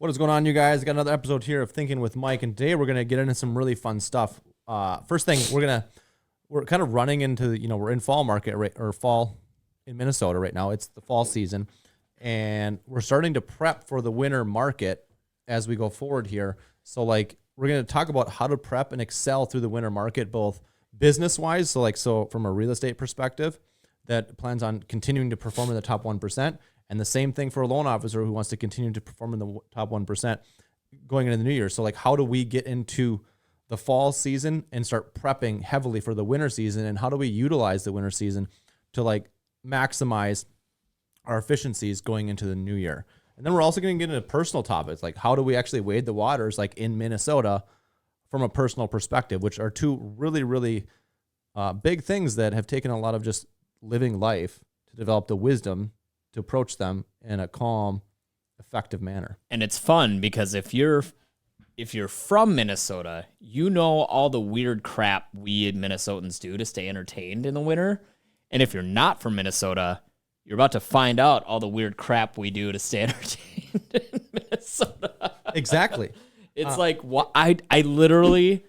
What is going on, you guys? Got another episode here of Thinking with Mike, and today we're gonna get into some really fun stuff. First thing, we're kind of running into we're in fall market or fall in Minnesota right now. It's the fall season, and we're starting to prep for the winter market as we go forward here. So we're gonna talk about how to prep and excel through the winter market, both business wise, so from a real estate perspective that plans on continuing to perform in the top 1%. And the same thing for a loan officer who wants to continue to perform in the top 1% going into the new year. So how do we get into the fall season and start prepping heavily for the winter season? And how do we utilize the winter season to maximize our efficiencies going into the new year? And then we're also going to get into personal topics, like how do we actually wade the waters in Minnesota from a personal perspective, which are two really, really big things that have taken a lot of just living life to develop the wisdom to approach them in a calm, effective manner. And it's fun because if you're from Minnesota, you know all the weird crap we Minnesotans do to stay entertained in the winter. And if you're not from Minnesota, you're about to find out all the weird crap we do to stay entertained in Minnesota. Exactly. It's I literally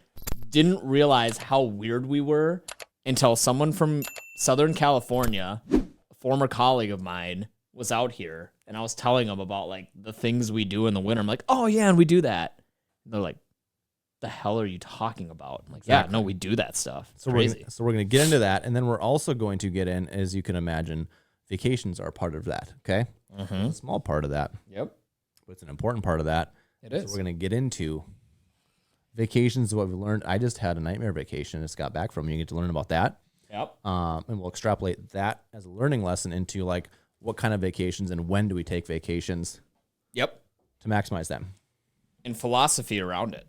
didn't realize how weird we were until someone from Southern California, a former colleague of mine, was out here, and I was telling them about the things we do in the winter. I'm like, oh yeah, and we do that. And they're like, the hell are you talking about? I'm like, exactly. Yeah, no, we do that stuff. It's crazy. We're gonna get into that, and then we're also going to get in, as you can imagine, vacations are part of that. Okay, It's a small part of that. Yep, but it's an important part of that. It is. So we're gonna get into vacations. What we learned. I just had a nightmare vacation. Just got back from. You get to learn about that. Yep. And we'll extrapolate that as a learning lesson into what kind of vacations and when do we take vacations? Yep. To maximize them. And philosophy around it.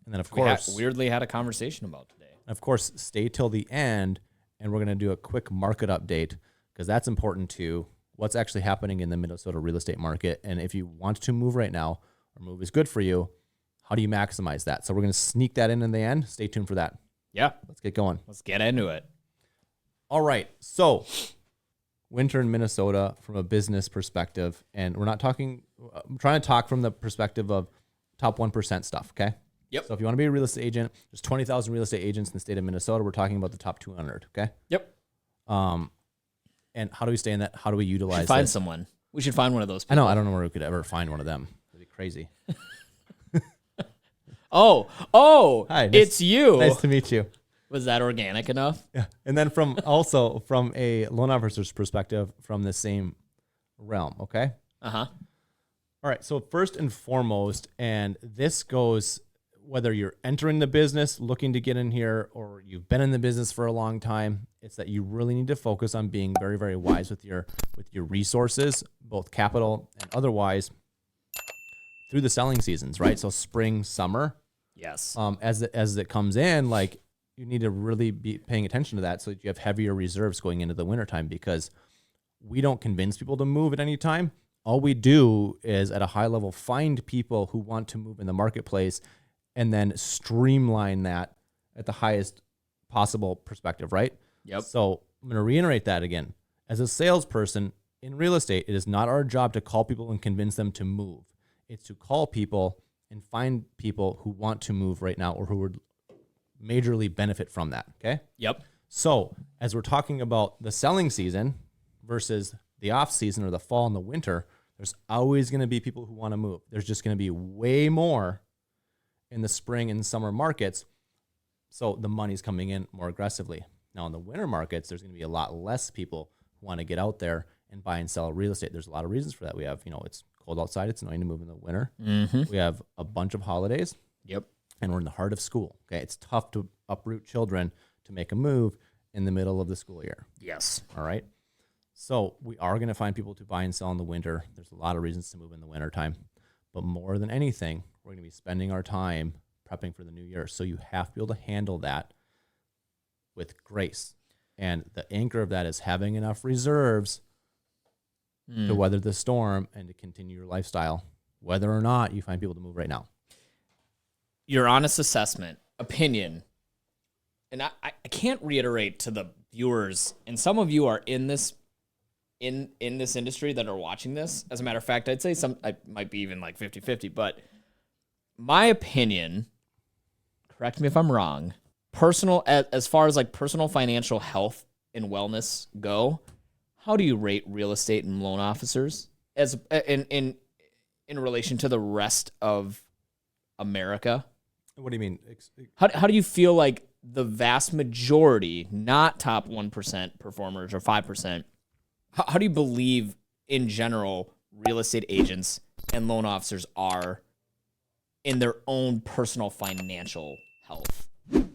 And then of course, weirdly had a conversation about today. Of course, stay till the end, and we're going to do a quick market update because that's important to what's actually happening in the Minnesota real estate market. And if you want to move right now, or move is good for you, how do you maximize that? So we're going to sneak that in the end. Stay tuned for that. Yeah. Let's get going. Let's get into it. All right. So winter in Minnesota from a business perspective, and we're not talking, I'm trying to talk from the perspective of top 1% stuff, okay? Yep. So if you want to be a real estate agent, there's 20,000 real estate agents in the state of Minnesota. We're talking about the top 200, okay? Yep. And how do we stay in that? How do we utilize find someone. We should find one of those people. I don't know where we could ever find one of them. It'd be crazy. Oh, hi, it's you. Nice to meet you. Was that organic enough? Yeah. And then from a loan officer's perspective from the same realm, okay? Uh-huh. All right. So first and foremost, and this goes whether you're entering the business, looking to get in here, or you've been in the business for a long time, it's that you really need to focus on being very, very wise with your resources, both capital and otherwise, through the selling seasons, right? So spring, summer. Yes. As it comes in, you need to really be paying attention to that so that you have heavier reserves going into the wintertime, because we don't convince people to move at any time. All we do is at a high level find people who want to move in the marketplace and then streamline that at the highest possible perspective, right? Yep. So I'm going to reiterate that again. As a salesperson in real estate, it is not our job to call people and convince them to move. It's to call people and find people who want to move right now or who would majorly benefit from that, okay? Yep. So as we're talking about the selling season versus the off season or the fall and the winter, there's always going to be people who want to move. There's just going to be way more in the spring and summer markets. So the money's coming in more aggressively. Now in the winter markets, there's going to be a lot less people who want to get out there and buy and sell real estate. There's a lot of reasons for that. We have, it's cold outside. It's annoying to move in the winter. Mm-hmm. We have a bunch of holidays. Yep. And we're in the heart of school. Okay. It's tough to uproot children to make a move in the middle of the school year. Yes. All right. So we are going to find people to buy and sell in the winter. There's a lot of reasons to move in the winter time, but more than anything, we're going to be spending our time prepping for the new year. So you have to be able to handle that with grace. And the anchor of that is having enough reserves to weather the storm and to continue your lifestyle, whether or not you find people to move right now. Your honest assessment, opinion, and I can't reiterate to the viewers, and some of you are in this in this industry that are watching this. As a matter of fact, I'd say I might be even like 50-50, but my opinion, correct me if I'm wrong, as far as like personal financial health and wellness go, how do you rate real estate and loan officers as in relation to the rest of America? What do you mean? How do you feel like the vast majority, not top 1% performers or 5%, how do you believe in general real estate agents and loan officers are in their own personal financial health? Do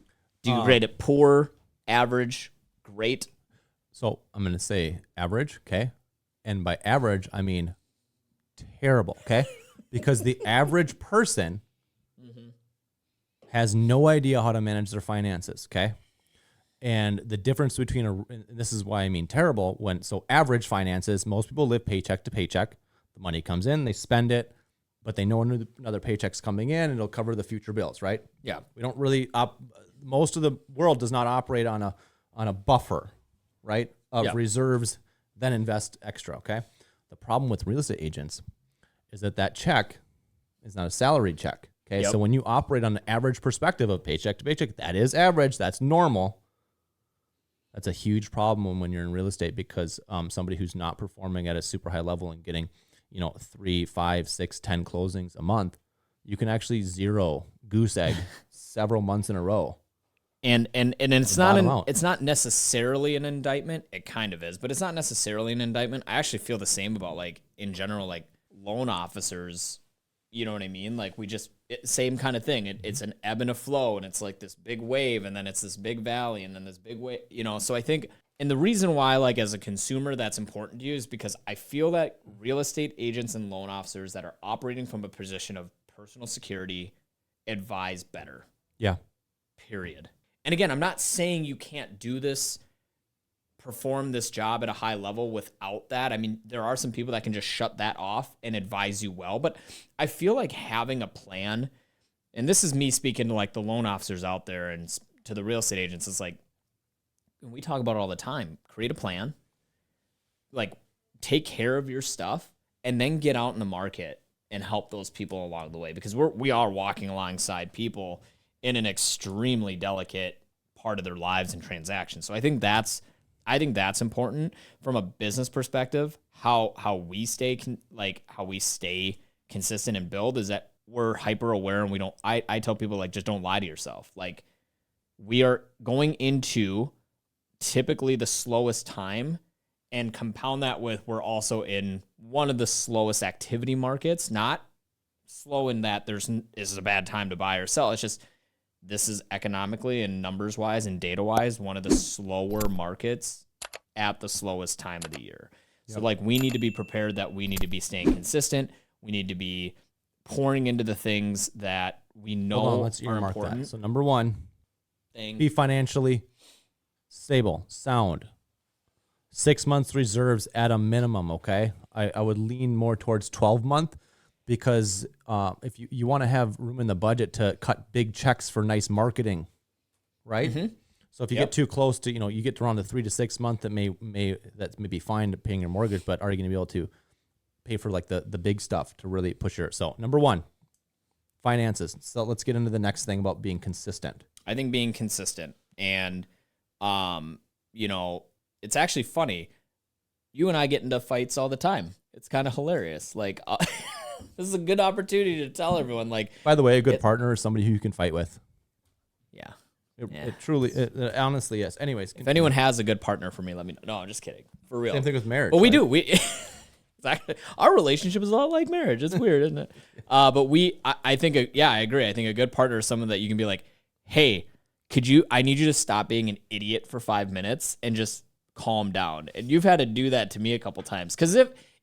you rate it poor, average, great? So I'm going to say average, okay? And by average, I mean terrible, okay? Because the average person has no idea how to manage their finances, okay? And the difference between and this is why I mean terrible, average finances, most people live paycheck to paycheck. The money comes in, they spend it, but they know another paycheck's coming in and it'll cover the future bills, right? Yeah. We don't really most of the world does not operate on a buffer, right? Of reserves, then invest extra, okay? The problem with real estate agents is that check is not a salary check. Okay, so when you operate on the average perspective of paycheck to paycheck, that is average, that's normal. That's a huge problem when you're in real estate because somebody who's not performing at a super high level and getting, 3, 5, 6, 10 closings a month, you can actually zero goose egg several months in a row. And it's not necessarily an indictment. It kind of is, but it's not necessarily an indictment. I actually feel the same about like in general, like loan officers. You know what I mean? Like same kind of thing. It's an ebb and a flow, and it's like this big wave, and then it's this big valley, and then this big wave. So I think, and the reason why, like as a consumer, that's important to you is because I feel that real estate agents and loan officers that are operating from a position of personal security advise better. Yeah. Period. And again, I'm not saying you can't do this, perform this job at a high level without that. I mean, there are some people that can just shut that off and advise you well, but I feel like having a plan, and this is me speaking to like the loan officers out there and to the real estate agents, it's like, we talk about it all the time, create a plan, like take care of your stuff, and then get out in the market and help those people along the way, because we are walking alongside people in an extremely delicate part of their lives and transactions. So I think that's important from a business perspective. How we stay consistent and build is that we're hyper aware, and we don't. I tell people, like, just don't lie to yourself. Like, we are going into typically the slowest time, and compound that with we're also in one of the slowest activity markets. Not slow in that this is a bad time to buy or sell. It's just this is economically and numbers wise and data wise one of the slower markets at the slowest time of the year. So like we need to be prepared that we need to be staying consistent. We need to be pouring into the things that we know let's are earmark important. that. So number one, be financially stable, sound. 6 months reserves at a minimum, okay? I would lean more towards 12-month because if you want to have room in the budget to cut big checks for nice marketing, right? Mm-hmm. So if you get too close to, you get around the 3 to 6 month, that may be fine paying your mortgage, but are you going to be able to pay for like the big stuff to really push your? So number one, finances. So let's get into the next thing about being consistent. I think being consistent, and it's actually funny. You and I get into fights all the time. It's kind of hilarious. Like this is a good opportunity to tell everyone. Like, by the way, a good partner is somebody who you can fight with. Yeah. It truly, honestly, yes. Anyways, if anyone has a good partner for me, let me know. No, I'm just kidding. For real. Same thing with marriage. But we do. Our relationship is a lot like marriage. It's weird, isn't it? But I think, I agree. I think a good partner is someone that you can be like, hey, I need you to stop being an idiot for 5 minutes and just calm down. And you've had to do that to me a couple times. Because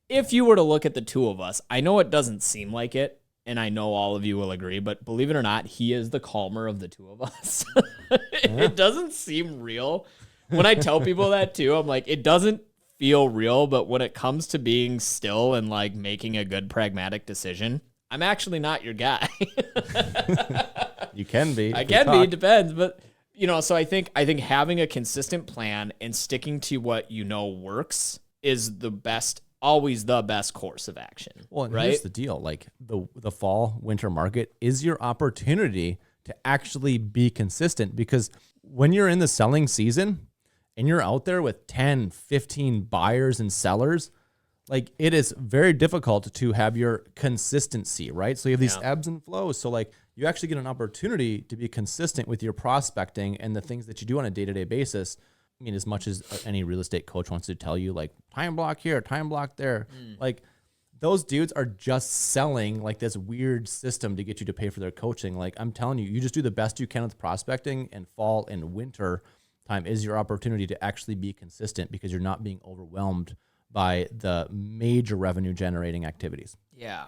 if you were to look at the two of us, I know it doesn't seem like it, and I know all of you will agree, but believe it or not, he is the calmer of the two of us. It doesn't seem real. When I tell people that too, I'm like, it doesn't feel real, but when it comes to being still and like making a good pragmatic decision, I'm actually not your guy. You can be. I can be, it depends, but so I think having a consistent plan and sticking to what works is always the best course of action. Well, and right? here's the deal. Like the fall winter market is your opportunity to actually be consistent, because when you're in the selling season and you're out there with 10, 15 buyers and sellers, like it is very difficult to have your consistency, right? So you have these ebbs and flows. So like you actually get an opportunity to be consistent with your prospecting and the things that you do on a day-to-day basis. I mean, as much as any real estate coach wants to tell you, like time block here, time block there, like those dudes are just selling like this weird system to get you to pay for their coaching. Like I'm telling you, you just do the best you can with prospecting, and fall and winter time is your opportunity to actually be consistent, because you're not being overwhelmed by the major revenue generating activities. Yeah.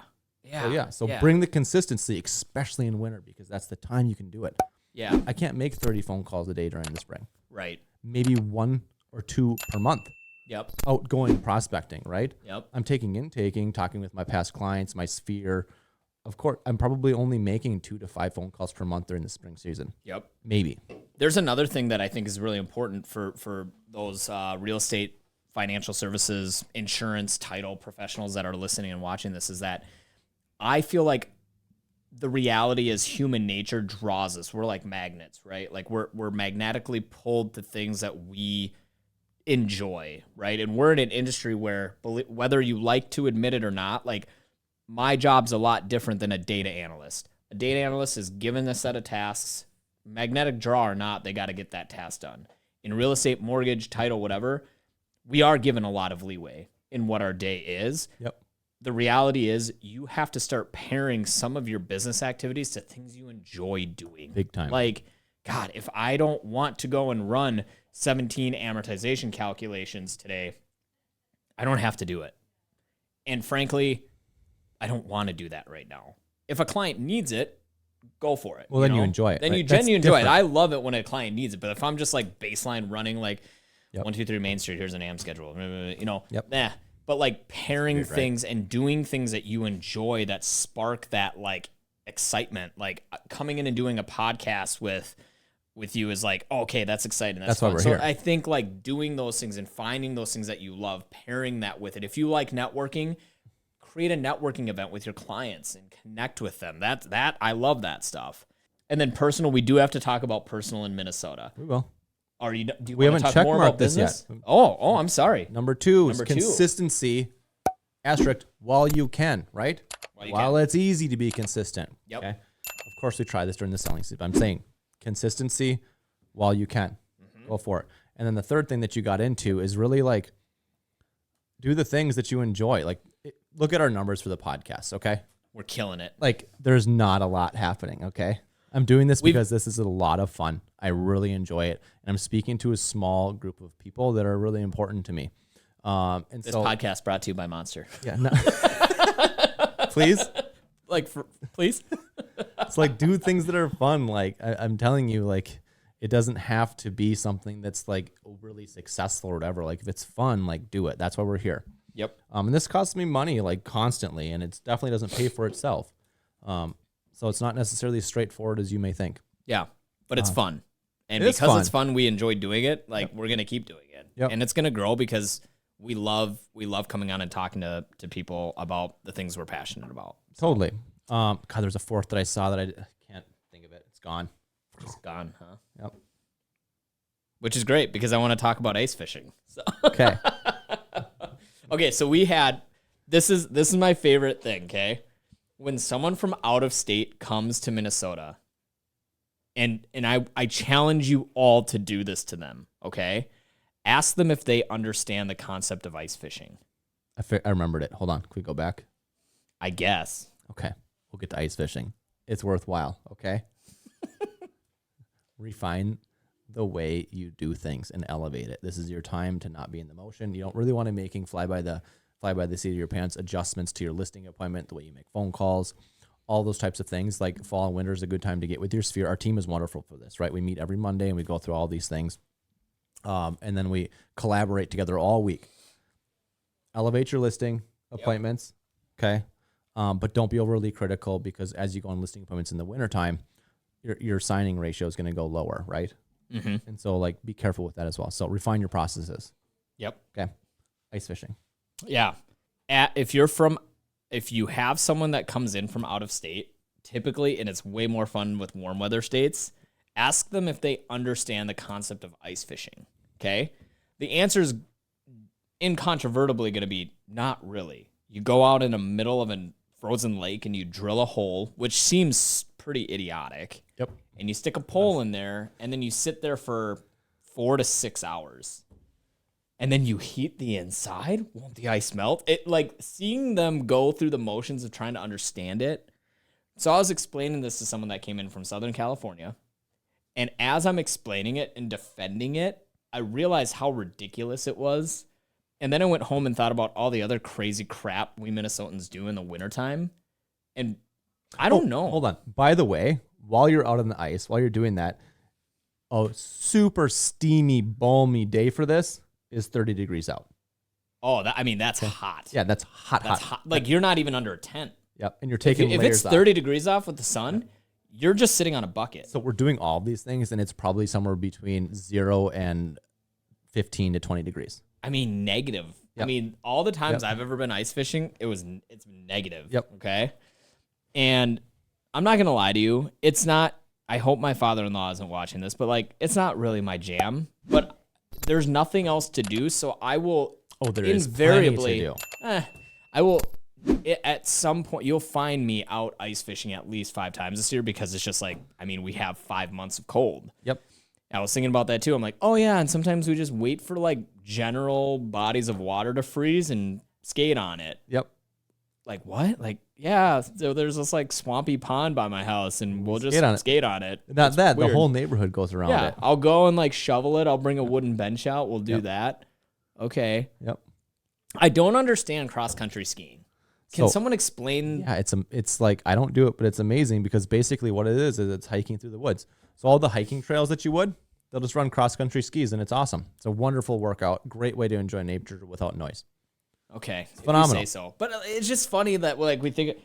So bring the consistency, especially in winter, because that's the time you can do it. Yeah. I can't make 30 phone calls a day during the spring. Right. Maybe 1 or 2 per month. Yep. Outgoing prospecting, right? Yep. I'm talking with my past clients, my sphere. Of course, I'm probably only making 2 to 5 phone calls per month during the spring season. Yep. Maybe. There's another thing that I think is really important for those real estate, financial services, insurance, title professionals that are listening and watching this, is that I feel like the reality is human nature draws us. We're like magnets, right? Like we're magnetically pulled to things that we enjoy, right? And we're in an industry where, whether you like to admit it or not, like my job's a lot different than a data analyst. A data analyst is given a set of tasks, magnetic draw or not, they got to get that task done. In real estate, mortgage, title, whatever, we are given a lot of leeway in what our day is. Yep. The reality is you have to start pairing some of your business activities to things you enjoy doing. Big time. Like, God, if I don't want to go and run 17 amortization calculations today, I don't have to do it. And frankly, I don't want to do that right now. If a client needs it, go for it. Well, then you enjoy it. Then right? you genuinely enjoy it. I love it when a client needs it. But if I'm just like baseline running, like 1, 2, 3 Main Street, here's an AM schedule, nah. But like pairing things and doing things that you enjoy that spark that like excitement, like coming in and doing a podcast with you is like, okay, that's exciting. That's why fun. we're So here. I think like doing those things and finding those things that you love, pairing that with it. If you like networking, create a networking event with your clients and connect with them. That I love that stuff. And then personal, we do have to talk about personal in Minnesota. We will. Do you We want to haven't talk more about checkmarked this business? yet. Oh, I'm sorry. Number 2 is Number 2. consistency, asterisk, while you can, right? While it's easy to be consistent. Yep. Okay. Of course, we try this during the selling season. I'm saying consistency while you can. Go for it. And then the third thing that you got into is really like do the things that you enjoy. Like look at our numbers for the podcast, okay? We're killing it. Like there's not a lot happening, okay? I'm doing this because this is a lot of fun. I really enjoy it. And I'm speaking to a small group of people that are really important to me. And This so podcast brought to you by Monster. yeah, no. Please. Please. It's like do things that are fun. Like I'm telling you, like it doesn't have to be something that's like overly successful or whatever. Like if it's fun, like do it. That's why we're here. Yep. And this costs me money like constantly, and it definitely doesn't pay for itself. So it's not necessarily as straightforward as you may think. Yeah, but it's fun. And it is because fun. it's fun, we enjoy doing it. Like we're going to keep doing it. Yep. And it's going to grow because we love coming on and talking to people about the things we're passionate about. Totally. God, there's a fourth that I saw that I can't think of it. It's gone. It's gone, huh? Yep. Which is great because I want to talk about ice fishing. So. Okay. Okay, so we had this is my favorite thing, okay? When someone from out of state comes to Minnesota, and I challenge you all to do this to them, okay? Ask them if they understand the concept of ice fishing. I remembered it. Hold on. Can we go back? I guess. Okay. We'll get to ice fishing. It's worthwhile, okay? Refine the way you do things and elevate it. This is your time to not be in the motion. You don't really want to making fly by the seat of your pants adjustments to your listing appointment, the way you make phone calls, all those types of things. Like fall and winter is a good time to get with your sphere. Our team is wonderful for this, right? We meet every Monday and we go through all these things. And then we collaborate together all week. Elevate your listing appointments, okay? But don't be overly critical because as you go on listing appointments in the wintertime, your signing ratio is going to go lower, right? Mm-hmm. And so, like, be careful with that as well. So refine your processes. Yep. Okay. ice fishing. Yeah. If you have someone that comes in from out of state, typically, and it's way more fun with warm weather states, ask them if they understand the concept of ice fishing. Okay? The answer is incontrovertibly going to be not really. You go out in the middle of a frozen lake and you drill a hole, which seems pretty idiotic. Yep. And you stick a pole in there, and then you sit there for 4 to 6 hours. And then you heat the inside. Won't the ice melt? It like seeing them go through the motions of trying to understand it. So I was explaining this to someone that came in from Southern California. And as I'm explaining it and defending it, I realized how ridiculous it was. And then I went home and thought about all the other crazy crap we Minnesotans do in the wintertime. And I don't know. Hold on. By the way, while you're out on the ice, while you're doing that, a super steamy, balmy day for this is 30 degrees out. Oh, that's hot. Yeah, that's hot. That's hot. Like, you're not even under a tent. Yep, and you're taking if layers it's 30 degrees off with the sun, you're just sitting on a bucket. So we're doing all of these things, and it's probably somewhere between 0 and 15 to 20 degrees. I mean, negative. Yep. I mean, all the times I've ever been ice fishing, it's negative. Yep. Okay. And I'm not going to lie to you. It's not, I hope my father-in-law isn't watching this, but like, it's not really my jam, but there's nothing else to do. So I will invariably, is plenty to do. I will, at some point, you'll find me out ice fishing at least 5 times this year because it's just like, I mean, we have 5 months of cold. Yep. I was thinking about that too. I'm like, oh yeah, and sometimes we just wait for like general bodies of water to freeze and skate on it. Yep. Like what? Like, yeah, so there's this like swampy pond by my house and we'll just skate on it. Not it's that, weird. The whole neighborhood goes around it. I'll go and like shovel it. I'll bring a wooden bench out. We'll do that. Okay. Yep. I don't understand cross-country skiing. Can someone explain? Yeah, it's like, I don't do it, but it's amazing because basically what it is it's hiking through the woods. So all the hiking trails that you would, they'll just run cross-country skis, and it's awesome. It's a wonderful workout. Great way to enjoy nature without noise. Okay, it's phenomenal. You say so. But it's just funny that like we think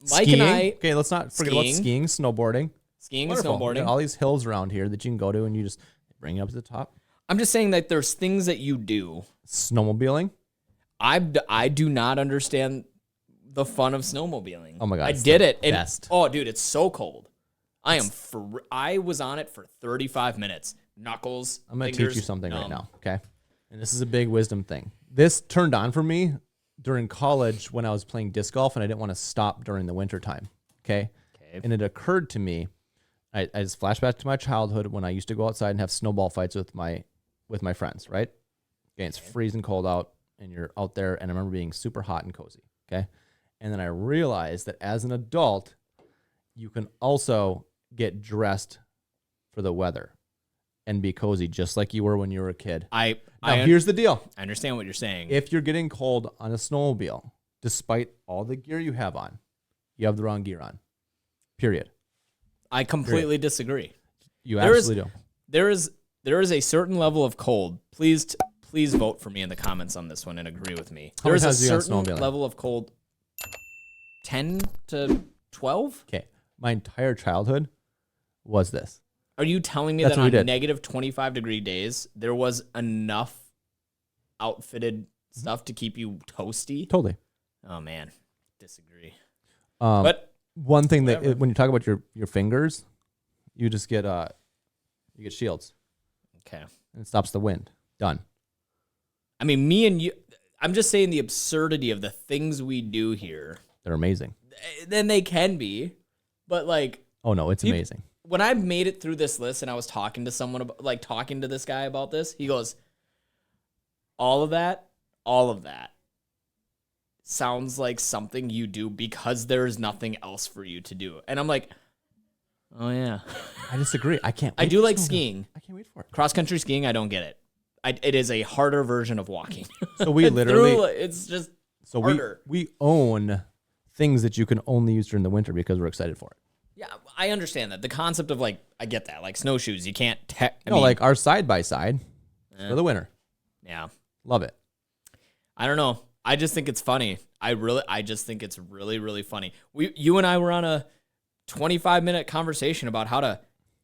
Mike skiing? And I. Okay, let's not forget about skiing, snowboarding. Skiing and snowboarding. All these hills around here that you can go to, and you just bring it up to the top. I'm just saying that there's things that you do. Snowmobiling. I do not understand the fun of snowmobiling. Oh my god, I did it. Best. Oh, dude, it's so cold. I was on it for 35 minutes. Knuckles. I'm going to teach you something right now, okay? And this is a big wisdom thing. This turned on for me during college when I was playing disc golf, and I didn't want to stop during the winter time, okay? And it occurred to me, I just flashed back to my childhood when I used to go outside and have snowball fights with my friends, right? Okay, it's freezing cold out, and you're out there, and I remember being super hot and cozy, okay? And then I realized that as an adult, you can also get dressed for the weather and be cozy just like you were when you were a kid. Here's the deal. I understand what you're saying. If you're getting cold on a snowmobile, despite all the gear you have on, you have the wrong gear on. Period. I completely disagree. You absolutely do. There is a certain level of cold. Please vote for me in the comments on this one and agree with me. There is a certain level of cold. 10 to 12? Okay. My entire childhood was this. Are you telling me that on negative 25 degree days, there was enough outfitted stuff to keep you toasty? Totally. Oh, man. Disagree. But one thing that when you talk about your fingers, you just get shields. Okay. And it stops the wind. Done. I mean, me and you, I'm just saying the absurdity of the things we do here. They're amazing. Then they can be, but like. Oh no, it's amazing. When I made it through this list and I was talking to someone about, like talking to this guy about this, he goes, all of that sounds like something you do because there's nothing else for you to do. And I'm like, oh yeah. I disagree. I can't. I do like skiing. I can't wait for it. Cross country skiing, I don't get it. It is a harder version of walking. So we literally, it's just harder. We own things that you can only use during the winter because we're excited for it. Yeah, I understand that. The concept of like, I get that. Like snowshoes, you can't. Like our side-by-side for the winter. Yeah. Love it. I don't know. I just think it's funny. I just think it's really, really funny. You and I were on a 25-minute conversation about how to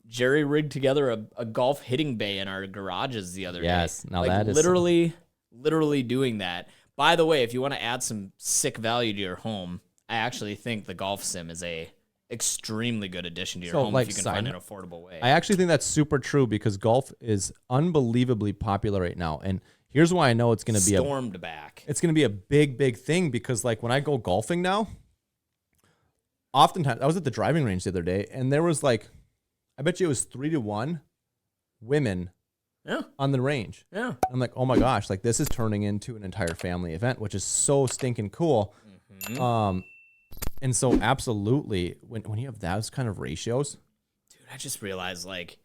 jerry rig together a golf hitting bay in our garages the other day. Yes. Now like that is literally literally doing that. By the way, if you want to add some sick value to your home, I actually think the golf sim is a extremely good addition to your home if you can find an affordable way. I actually think that's super true because golf is unbelievably popular right now. And here's why I know it's going to be stormed back. It's going to be a big, big thing because like when I go golfing now, oftentimes I was at the driving range the other day and there was like, I bet you it was 3-1 women on the range. Yeah. I'm like, oh my gosh, like this is turning into an entire family event, which is so stinking cool. Mm-hmm. And so absolutely, when you have those kind of ratios, dude, I just realized like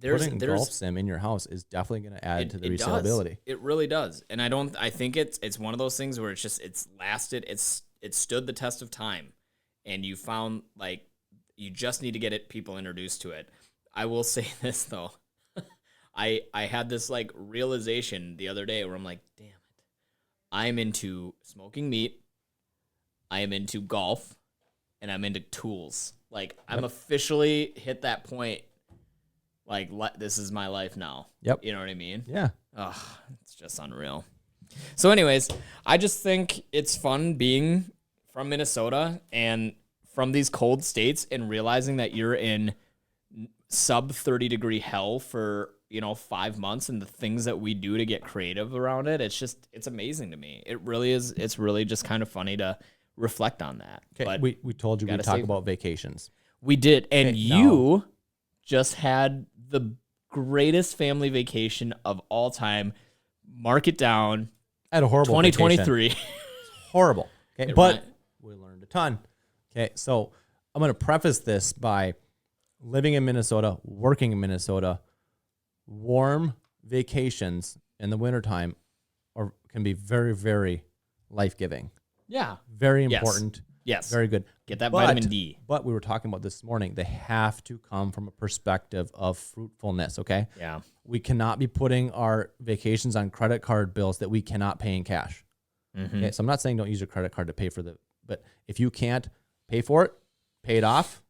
putting golf sim in your house is definitely going to add to the resaleability. It really does. And I think it's one of those things where it's lasted, it's stood the test of time, and you found like you just need to get people introduced to it. I will say this though. I had this like realization the other day where I'm like, damn it. I'm into smoking meat. I am into golf, and I'm into tools. Like, I'm officially hit that point. Like, this is my life now. Yep. You know what I mean? Yeah. Oh, it's just unreal. So anyways, I just think it's fun being from Minnesota and from these cold states and realizing that you're in sub 30-degree hell for, 5 months, and the things that we do to get creative around it. It's amazing to me. It really is. It's really just kind of funny to reflect on that. Okay, but we told you we'd talk about vacations. We did, and you just had the greatest family vacation of all time. Mark it down. I had a horrible 2023. It's horrible. Okay, but we learned a ton. Okay, so I'm going to preface this by living in Minnesota, working in Minnesota. Warm vacations in the wintertime can be very, very life-giving. Yeah. Very important. Yes. Very good. Get that vitamin D. But we were talking about this morning, they have to come from a perspective of fruitfulness, okay? Yeah. We cannot be putting our vacations on credit card bills that we cannot pay in cash. Mm-hmm. Okay, so I'm not saying don't use your credit card to pay for but if you can't pay for it, pay it off,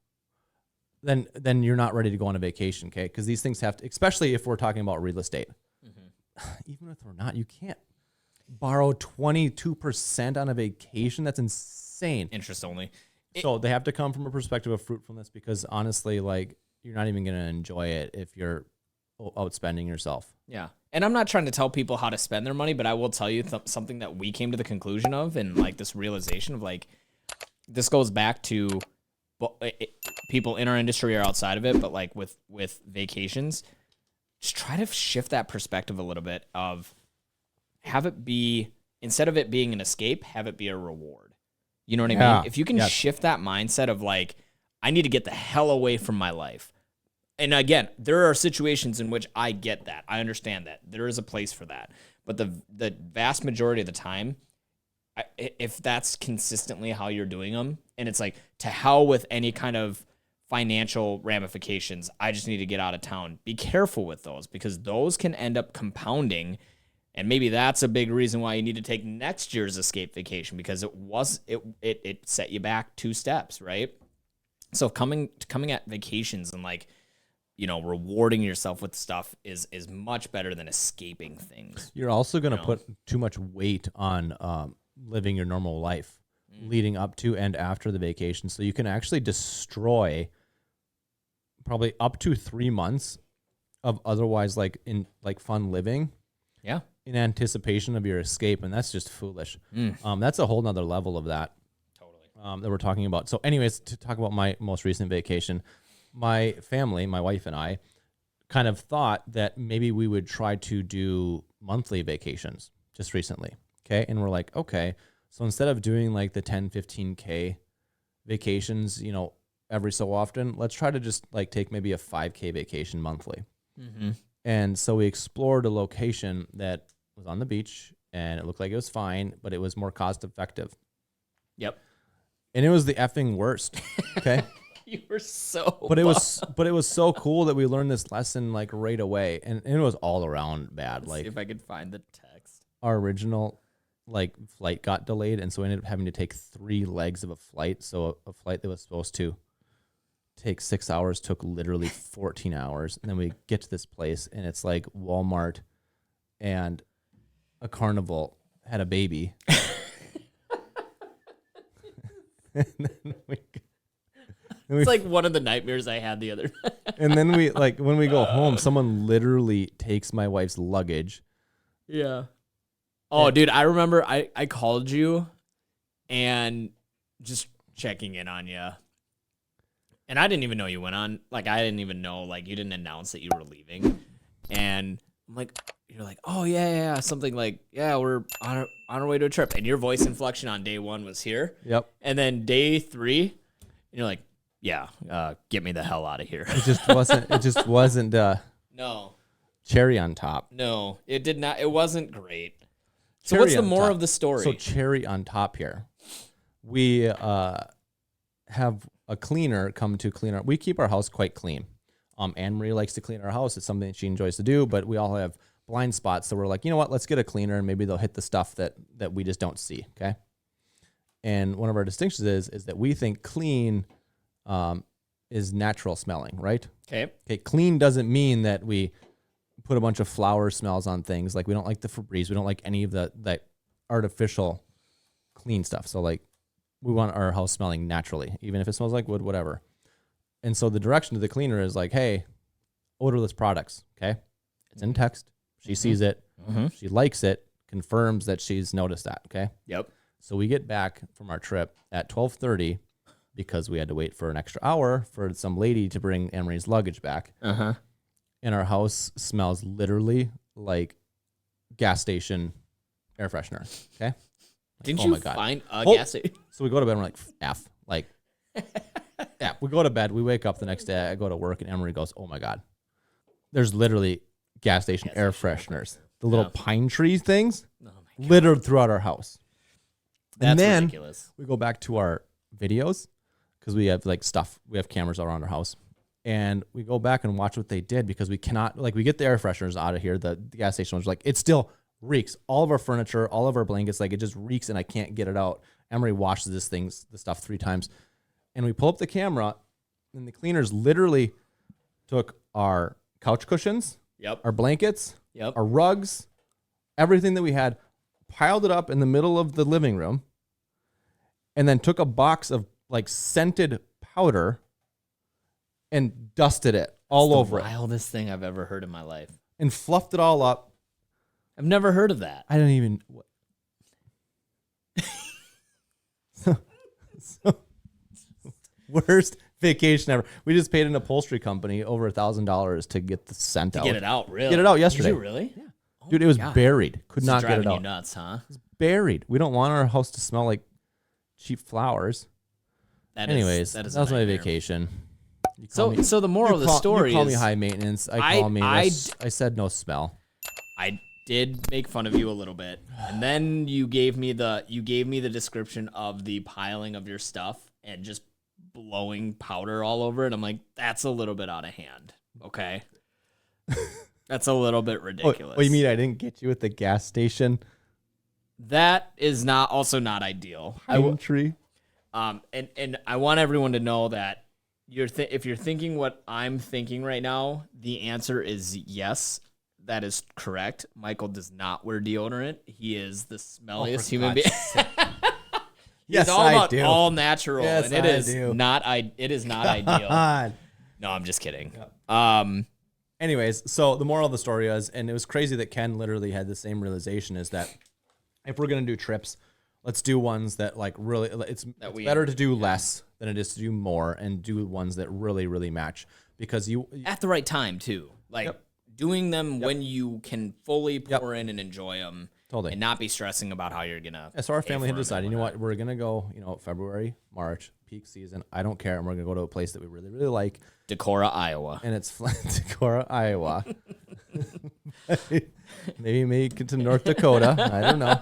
then you're not ready to go on a vacation, okay? Because these things have to, especially if we're talking about real estate. Mm-hmm. Even if we're not, you can't borrow 22% on a vacation. That's insane. Interest only. So they have to come from a perspective of fruitfulness because honestly, like you're not even going to enjoy it if you're outspending yourself. Yeah. And I'm not trying to tell people how to spend their money, but I will tell you something that we came to the conclusion of and like this realization of like, this goes back to people in our industry or outside of it, but like with vacations, just try to shift that perspective a little bit of have it be, instead of it being an escape, have it be a reward. You know what I mean? If you can shift that mindset of like, I need to get the hell away from my life. And again, there are situations in which I get that. I understand that. There is a place for that. But the vast majority of the time, if that's consistently how you're doing them, and it's like, to hell with any kind of financial ramifications, I just need to get out of town. Be careful with those because those can end up compounding. And maybe that's a big reason why you need to take next year's escape vacation because it set you back 2 steps, right? So coming at vacations and like, rewarding yourself with stuff is much better than escaping things. You're also going to put too much weight on living your normal life leading up to and after the vacation. So you can actually destroy probably up to 3 months of otherwise like fun living. Yeah. In anticipation of your escape. And that's just foolish. That's a whole nother level of that. Totally. That we're talking about. So anyways, to talk about my most recent vacation, my family, my wife and I kind of thought that maybe we would try to do monthly vacations just recently. Okay. And we're like, okay, so instead of doing like the 10, 15K vacations, every so often, let's try to just like take maybe a 5K vacation monthly. Mm-hmm. And so we explored a location that was on the beach and it looked like it was fine, but it was more cost effective. Yep. And it was the effing worst. Okay. You were so but it was so cool that we learned this lesson like right away. And it was all around bad. Let's like see if I could find the text. Our original like flight got delayed. And so we ended up having to take 3 legs of a flight. So a flight that was supposed to take 6 hours took literally 14 hours. And then we get to this place and it's like Walmart and a carnival had a baby. And then It's like one of the nightmares I had the other night. and then when we go home, someone literally takes my wife's luggage. Yeah. Oh, dude, I remember I called you and just checking in on you. And I didn't even know you went on. Like, I didn't even know, like, you didn't announce that you were leaving. And I'm like, you're like, oh, yeah. Something like, yeah, we're on our way to a trip. And your voice inflection on day 1 was here. Yep. And then day 3, you're like, yeah, get me the hell out of here. It just wasn't No. cherry on top. No, it did not. It wasn't great. So what's the moral of the story? So cherry on top here. We have a cleaner come to clean our. We keep our house quite clean. Anne-Marie likes to clean our house. It's something that she enjoys to do, but we all have blind spots. So we're like, you know what? Let's get a cleaner, and maybe they'll hit the stuff that we just don't see. Okay. And one of our distinctions is that we think clean is natural smelling, right? Okay. Clean doesn't mean that we put a bunch of flower smells on things. Like we don't like the Febreze. We don't like any of that artificial clean stuff. So like we want our house smelling naturally, even if it smells like wood, whatever. And so the direction to the cleaner is like, hey, odorless products. Okay. It's in text. She sees it. Mm-hmm. She likes it, confirms that she's noticed that. Okay. Yep. So we get back from our trip at 12:30 because we had to wait for an extra hour for some lady to bring Anne-Marie's luggage back. Uh-huh. And our house smells literally like gas station air freshener. Okay. Like, Didn't oh you my God. find a gas station? So we go to bed and we're like, F. Like, yeah, we go to bed. We wake up the next day. I go to work and Anne-Marie goes, oh my God. There's literally gas station air fresheners. The little pine tree things littered throughout our house. That's and then ridiculous. we go back to our videos because we have like stuff. We have cameras all around our house. And we go back and watch what they did because we cannot, like, we get the air fresheners out of here. The gas station was like, it still reeks. All of our furniture, all of our blankets, like, it just reeks and I can't get it out. Emery washes the stuff 3 times. And we pull up the camera and the cleaners literally took our couch cushions, our blankets, our rugs, everything that we had, piled it up in the middle of the living room, and then took a box of like scented powder and dusted it all over it. The wildest thing I've ever heard in my life. And fluffed it all up. I've never heard of that. I don't even. so, worst vacation ever. We just paid an upholstery company over $1,000 to get the scent out. Get it out, really? Get it out yesterday. Did you really? Yeah. Oh dude, it was buried. Could not get it out. You nuts, huh? It's buried. We don't want our house to smell like cheap flowers. Anyways, that was my vacation. So the moral of the story is... You call me high maintenance. I said no smell. I did make fun of you a little bit. And then you gave me the description of the piling of your stuff and just blowing powder all over it. I'm like, that's a little bit out of hand. Okay. That's a little bit ridiculous. Oh, you mean I didn't get you at the gas station? That is not ideal. Pine tree. And I want everyone to know that if you're thinking what I'm thinking right now, the answer is yes. That is correct. Michael does not wear deodorant. He is the smelliest human being. Yes, all about do. All natural, yes, and it is not ideal. No, I'm just kidding. Anyways, so the moral of the story is, and it was crazy that Ken literally had the same realization, is that if we're gonna do trips, let's do ones that like really. It's better to do less than it is to do more, and do ones that really, really match, because you at the right time too. Like doing them when you can fully pour in and enjoy them. Totally. And not be stressing about how you're gonna. So our family had decided, you know what, we're gonna go, February, March, peak season. I don't care, and we're gonna go to a place that we really, really like. Decorah, Iowa. And it's Decorah, Iowa. Maybe make it to North Dakota. I don't know.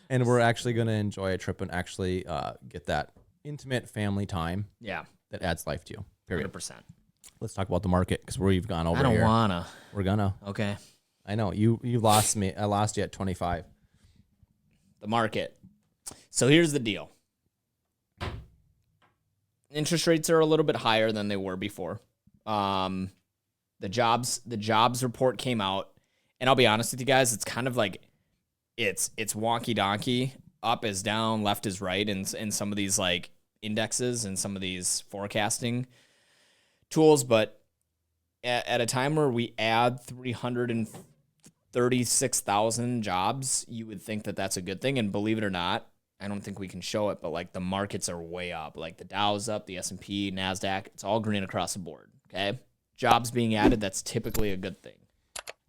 And we're actually gonna enjoy a trip and actually get that intimate family time. Yeah. That adds life to you. Period. 100%. Let's talk about the market, because we've gone over here. I don't wanna. We're gonna. Okay. I know you lost me. I lost you at 25. The market. So here's the deal. Interest rates are a little bit higher than they were before. The jobs report came out, And I'll be honest with you guys, it's kind of like it's wonky donkey. Up is down, left is right, in some of these like indexes and some of these forecasting tools. But at a time where we add 336,000 jobs, you would think that that's a good thing. And believe it or not, I don't think we can show it, but like the markets are way up. Like the Dow's up, the S&P, NASDAQ, it's all green across the board. Okay, jobs being added, that's typically a good thing.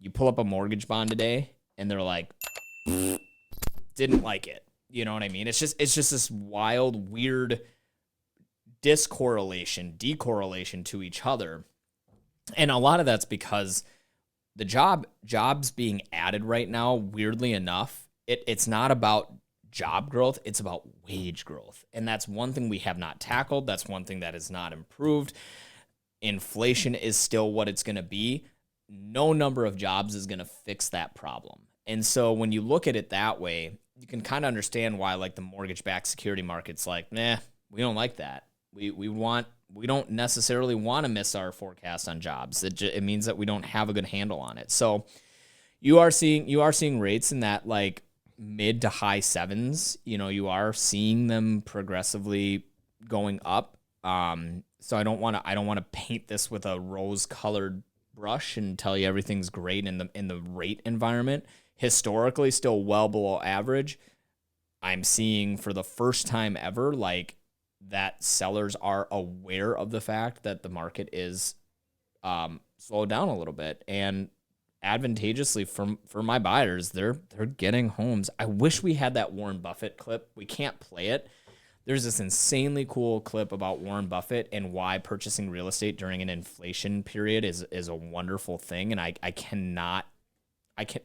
You pull up a mortgage bond today, and they're like, didn't like it. You know what I mean? It's just this wild, weird decorrelation to each other. And a lot of that's because the jobs being added right now, weirdly enough, it's not about job growth, it's about wage growth. And that's one thing we have not tackled. That's one thing that is not improved. Inflation is still what it's going to be. No number of jobs is going to fix that problem. And so when you look at it that way, you can kind of understand why like the mortgage-backed security market's like, nah, we don't like that. We don't necessarily want to miss our forecast on jobs. It means that we don't have a good handle on it. So you are seeing rates in that like mid to high sevens. You know, you are seeing them progressively going up. So I don't want to paint this with a rose-colored brush and tell you everything's great in the rate environment. Historically, still well below average. I'm seeing for the first time ever, like that sellers are aware of the fact that the market is slowed down a little bit, and advantageously for my buyers, they're getting homes. I wish we had that Warren Buffett clip. We can't play it. There's this insanely cool clip about Warren Buffett and why purchasing real estate during an inflation period is a wonderful thing, and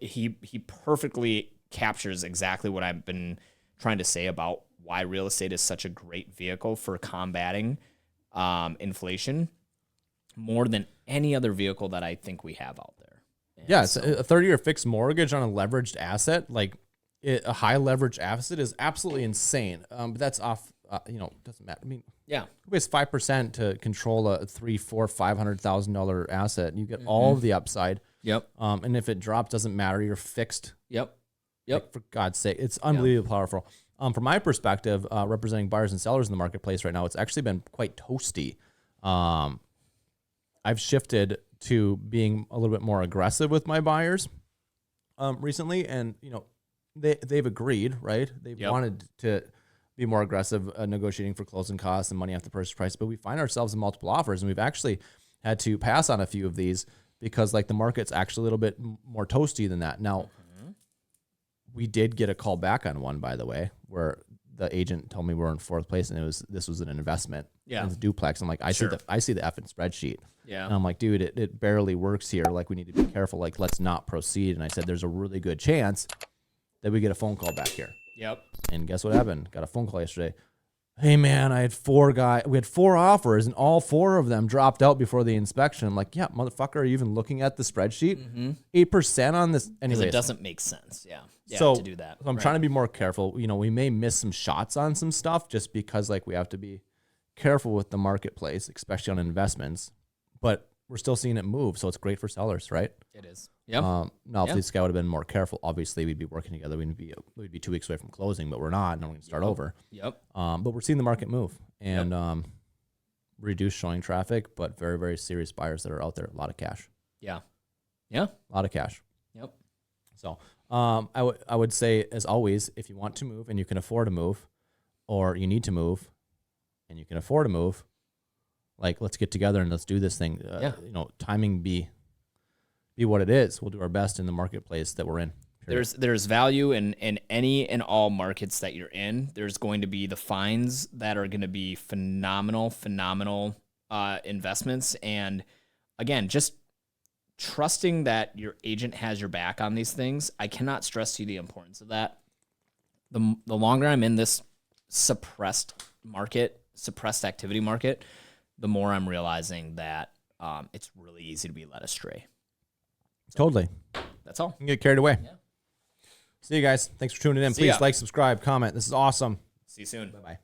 he perfectly captures exactly what I've been trying to say about why real estate is such a great vehicle for combating inflation more than any other vehicle that I think we have out there. And yeah, so a 30-year fixed mortgage on a leveraged asset, like a high leverage asset, is absolutely insane. But that's off. Doesn't matter. I mean, yeah, who pays 5% to control a $300,000-$500,000 asset? You get all of the upside. Yep. And if it drops, doesn't matter. You're fixed. Yep. Like, for God's sake, it's unbelievably powerful. From my perspective, representing buyers and sellers in the marketplace right now, it's actually been quite toasty. I've shifted to being a little bit more aggressive with my buyers recently, and they've agreed, right? They've wanted to be more aggressive negotiating for closing costs and money after purchase price, but we find ourselves in multiple offers, and we've actually had to pass on a few of these because like the market's actually a little bit more toasty than that. Now, we did get a call back on one, by the way, where the agent told me we're in fourth place, and this was an investment. Yeah, it's a duplex. I'm like, I see the effing spreadsheet. Yeah, and I'm like, dude, it barely works here. Like, we need to be careful. Like, let's not proceed. And I said, there's a really good chance that we get a phone call back here. Yep. And guess what happened? Got a phone call yesterday. Hey man, we had 4 offers, and all 4 of them dropped out before the inspection. I'm like, yeah, motherfucker, are you even looking at the spreadsheet? 8% on this. Anyway, it doesn't make sense. Yeah. So to do that. So I'm trying to be more careful. We may miss some shots on some stuff just because like we have to be careful with the marketplace, especially on investments. But we're still seeing it move, so it's great for sellers, right? It is. Yep. Now, if this guy would have been more careful, obviously we'd be working together. We'd be 2 weeks away from closing, but we're not, and we're going to start over. Yep. But we're seeing the market move and reduced showing traffic, but very, very serious buyers that are out there. A lot of cash. Yeah. Yeah. A lot of cash. Yep. So I would say, as always, if you want to move and you can afford to move, or you need to move and you can afford to move, like, let's get together and let's do this thing. Timing be what it is. We'll do our best in the marketplace that we're in. Period. There's value in any and all markets that you're in. There's going to be the finds that are going to be phenomenal investments. And again, just trusting that your agent has your back on these things. I cannot stress to you the importance of that. The longer I'm in this suppressed activity market, the more I'm realizing that it's really easy to be led astray. Totally. That's all. You can get carried away. Yeah. See you guys. Thanks for tuning in. Please like, subscribe, comment. This is awesome. See you soon. Bye-bye.